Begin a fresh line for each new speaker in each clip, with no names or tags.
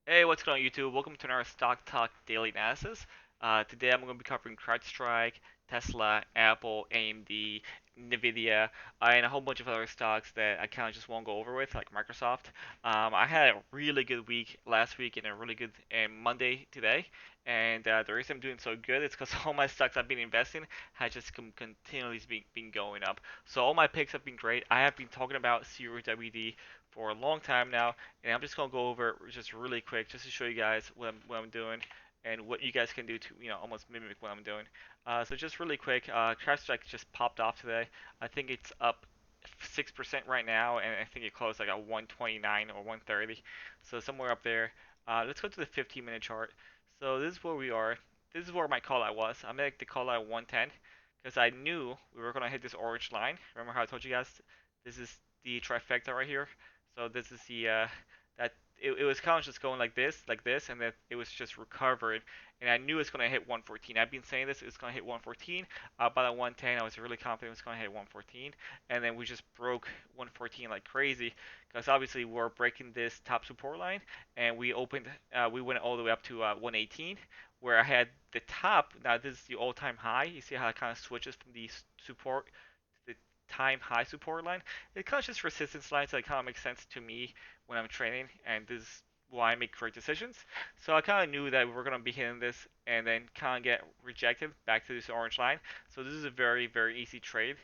Hey, what's going on YouTube? Welcome to another Stock Talk Daily Analysis. Today I'm going to be covering CrowdStrike, Tesla, Apple, AMD, Nvidia, and a whole bunch of other stocks that I kind of just won't go over with, like Microsoft. I had a really good week last week and a really good and Monday today. And the reason I'm doing so good is because all my stocks I've been investing has just continually been going up. So all my picks have been great. I have been talking about CRWD for a long time now, and I'm just gonna go over it just really quick, just to show you guys what I'm doing and what you guys can do to almost mimic what I'm doing. So just really quick, CrowdStrike just popped off today. I think it's up 6% right now, and I think it closed like at 129 or 130, so somewhere up there. Let's go to the 15-minute chart. So this is where we are. This is where my call out was. I made the call out at 110 because I knew we were gonna hit this orange line. Remember how I told you guys this is the trifecta right here? So this is the that it was kind of just going like this, and then it was just recovered. And I knew it's gonna hit 114. I've been saying this, it's gonna hit 114. By the 110, I was really confident it was gonna hit 114, and then we just broke 114 like crazy, because obviously we're breaking this top support line, and we went all the way up to 118, where I had the top. Now this is the all-time high. You see how it kind of switches from the support the time high support line. It kind of just resistance line, so it kind of makes sense to me when I'm training, and this is why I make correct decisions. So I kind of knew that we were going to be hitting this and then kind of get rejected back to this orange line. So this is a very, very easy trade.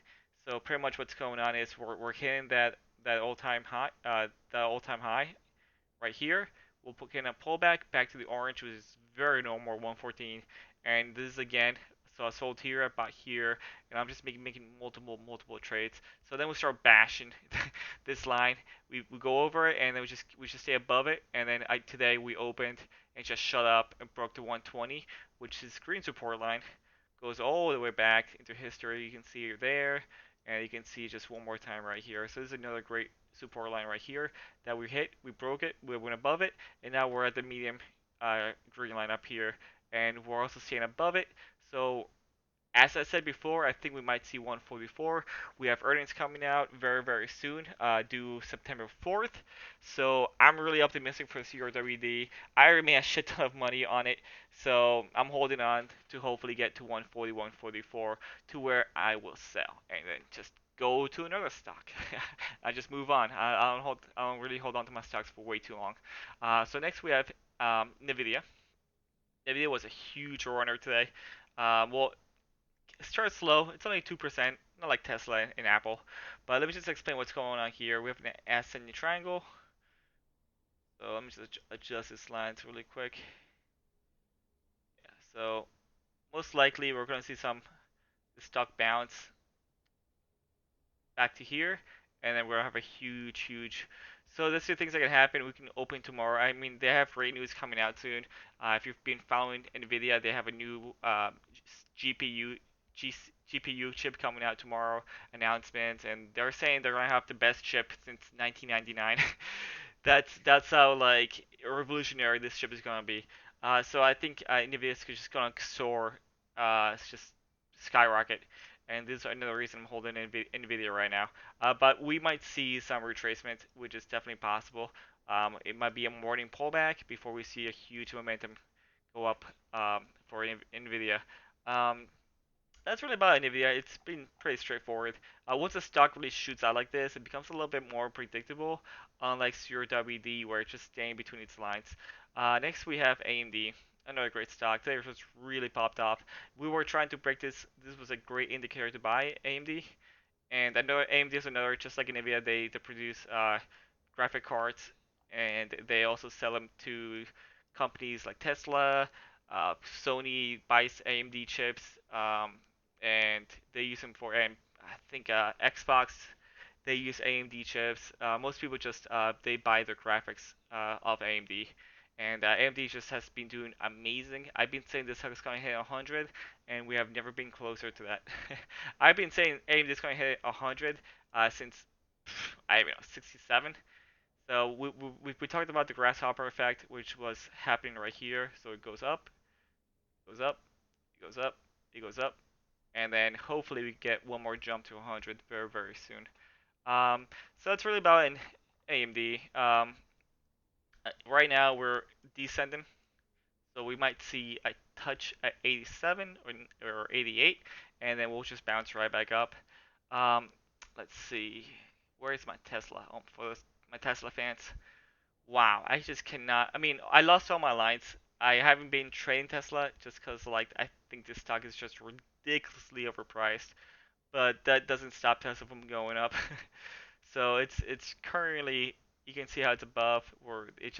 So pretty much what's going on is we're hitting that all-time high right here. We'll put in a pullback back to the orange, which is very normal, 114. And this is again, so I sold here, I bought here, and I'm just making multiple trades. So then we start bashing this line. We go over it, and then we just stay above it. And then today we opened and just shut up and broke the 120, which is green support line. Goes all the way back into history. You can see it there, and you can see just one more time right here. So this is another great support line right here that we hit. We broke it. We went above it, and now we're at the medium green line up here, and we're also staying above it. So as I said before, I think we might see 144. We have earnings coming out very soon, due September 4th. So I'm really optimistic for CRWD. I already made a shit ton of money on it, so I'm holding on to hopefully get to 140, 144 to where I will sell, and then just go to another stock. I just move on. I don't really hold on to my stocks for way too long. So next we have Nvidia. Nvidia was a huge runner today. Well, it starts slow. It's only 2%, not like Tesla and Apple. But let me just explain what's going on here. We have an ascending triangle. So let me just adjust this lines really quick. Yeah, so most likely we're going to see the stock bounce back to here, and then we're gonna have a huge. So that's the things that can happen. We can open tomorrow. I mean, they have great news coming out soon. If you've been following Nvidia, they have a new GPU GPU chip coming out tomorrow. Announcements, and they're saying they're gonna have the best chip since 1999. That's how like revolutionary this chip is gonna be. So I think Nvidia is just gonna soar, it's just skyrocket, and this is another reason I'm holding Nvidia right now. But we might see some retracement, which is definitely possible. It might be a morning pullback before we see a huge momentum go up for Nvidia. Um, that's really about Nvidia. It's been pretty straightforward. Once the stock really shoots out like this, it becomes a little bit more predictable, unlike CRWD, where it's just staying between its lines. Next, we have AMD, another great stock. Today just really popped off. We were trying to break this. This was a great indicator to buy AMD. And I know AMD is another, just like Nvidia, they produce graphic cards, and they also sell them to companies like Tesla. Sony buys AMD chips, and they use them for, and I think Xbox, they use AMD chips. Most people just they buy their graphics of AMD, and AMD just has been doing amazing. I've been saying this is going to hit 100, and we have never been closer to that. I've been saying AMD is going to hit 100 since I don't know 67. So we talked about the grasshopper effect, which was happening right here. So it goes up, goes up, it goes up, it goes up, and then hopefully we get one more jump to 100 very soon. So that's really about an AMD. Right now we're descending, so we might see a touch at 87 or 88, and then we'll just bounce right back up. Um, let's see, where is my Tesla? Oh, for my Tesla fans. Wow, I just cannot. I mean, I lost all my lines. I haven't been trading Tesla just because, like, I think this stock is just ridiculously overpriced. But that doesn't stop Tesla from going up. So it's currently, you can see how it's above, or it's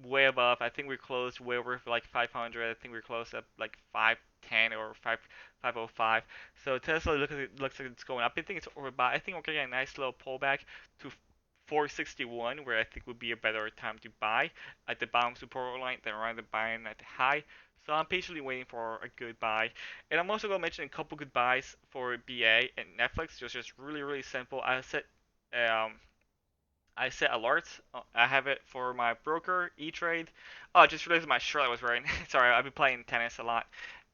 way above. I think we're closed way over like 500. I think we're close at like 510 or 505. So Tesla looks like it's going up. I think it's overbought. I think we're getting a nice little pullback to 461, where I think would be a better time to buy at the bottom support line than rather than buying at the high. So I'm patiently waiting for a good buy. And I'm also going to mention a couple good buys for BA and Nflx. Just really simple. Um, I set alerts. I have it for my broker, ETRADE. Oh, I just realized my shirt I was wearing. Sorry, I've been playing tennis a lot,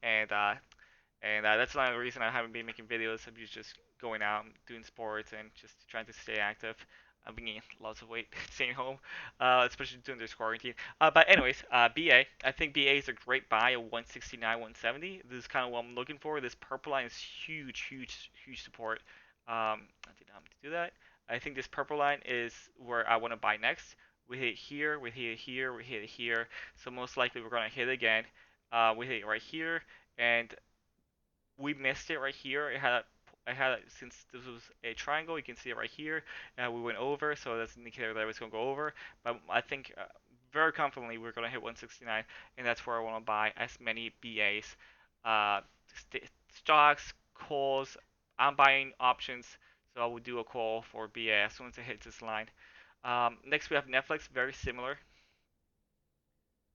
and that's another reason I haven't been making videos. I'm just going out, doing sports, and just trying to stay active. I've been gaining lots of weight staying home, especially during this quarantine. But anyways, BA. I think BA is a great buy at 169, 170. This is kind of what I'm looking for. This purple line is huge support. I did not mean to do that. I think this purple line is where I want to buy next. We hit here, we hit here, we hit here. So most likely we're gonna hit again. We hit right here, and we missed it right here. I had since this was a triangle, you can see it right here. We went over, so that's an indicator that it was gonna go over. But I think very confidently we're gonna hit 169, and that's where I want to buy as many BAs, uh, stocks, calls. I'm buying options, so I will do a call for BA as soon as it hits this line. Next we have Nflx, very similar.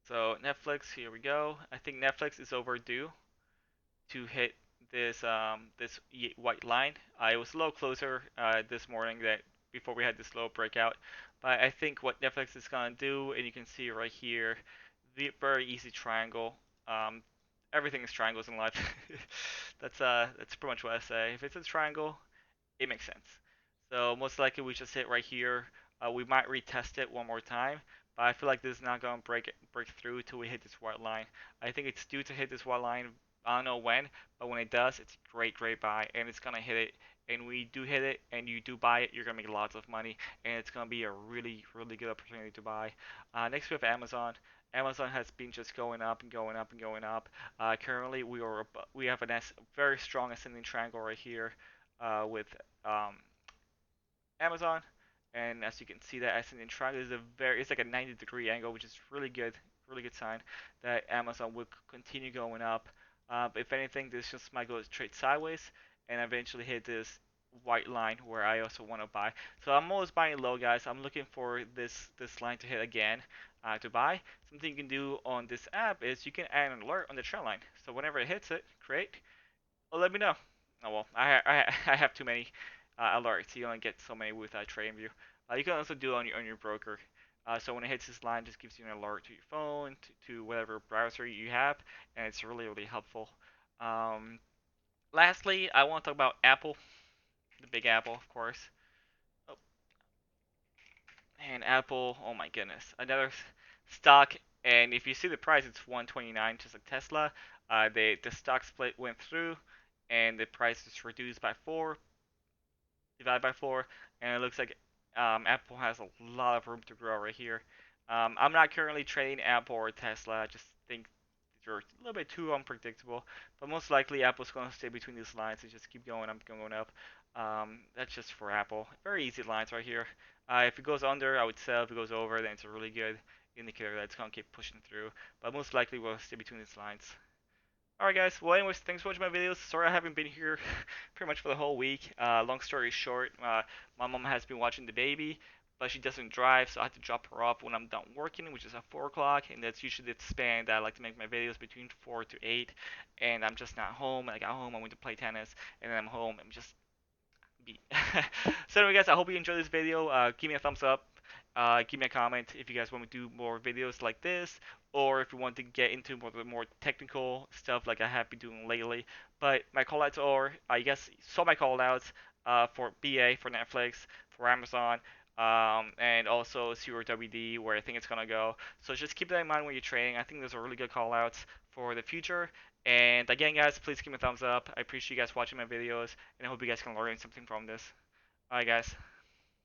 So Nflx, here we go. I think Nflx is overdue to hit this white line. It was a little closer this morning that before we had this little breakout, but I think what Nflx is gonna do, and you can see right here, the very easy triangle. Um, Everything is triangles in life. That's pretty much what I say. If it's a triangle, it makes sense. So most likely we just hit right here. We might retest it one more time, but I feel like this is not going to break through till we hit this white line. I think it's due to hit this white line. I don't know when, but when it does, it's a great buy, and it's gonna hit it. And we do hit it, and you do buy it, you're gonna make lots of money, and it's gonna be a really good opportunity to buy. Next we have Amazon. Amazon has been just going up and going up and going up. Currently we have a very strong ascending triangle right here with um, Amazon, and as you can see, that ascending triangle is it's like a 90-degree angle, which is really good sign that Amazon will continue going up. If anything, this just might go straight sideways and eventually hit this white line where I also want to buy. So I'm always buying low, guys. I'm looking for this line to hit again to buy. Something you can do on this app is you can add an alert on the trend line. So whenever it hits it, great. Well, let me know. Oh well, I have too many alerts. You only get so many with TradingView. You can also do it on your broker. So when it hits this line, it just gives you an alert to your phone, to whatever browser you have, and it's really helpful. Um, Lastly, I want to talk about Aapl, the big Apple, of course. Oh, and Aapl, oh my goodness, another stock. And if you see the price, it's 129, just like Tesla. The stock split went through, and the price is reduced by 4, divided by 4, and it looks like Aapl has a lot of room to grow right here. I'm not currently trading Aapl or Tesla. I just think they're a little bit too unpredictable. But most likely, Apple's going to stay between these lines and just keep going up, going up. That's just for Aapl. Very easy lines right here. If it goes under, I would sell. If it goes over, then it's a really good indicator that it's going to keep pushing through. But most likely, we'll stay between these lines. Alright guys, well anyways, thanks for watching my videos. Sorry I haven't been here pretty much for the whole week. Long story short, my mom has been watching the baby, but she doesn't drive, so I have to drop her off when I'm done working, which is at 4 o'clock, and that's usually the span that I like to make my videos, between 4 to 8, and I'm just not home. I got home, I went to play tennis, and then I'm home, I'm just beat. So anyway guys, I hope you enjoyed this video. Give me a thumbs up. Give me a comment if you guys want me to do more videos like this, or if you want to get into more technical stuff like I have been doing lately. But my callouts are, you guys saw my callouts for BA, for Nflx, for Amazon. and also CRWD, where I think it's gonna go. So just keep that in mind when you're trading. I think those are really good call outs for the future. And again, guys, please give me a thumbs up. I appreciate you guys watching my videos, and I hope you guys can learn something from this. Alright, guys.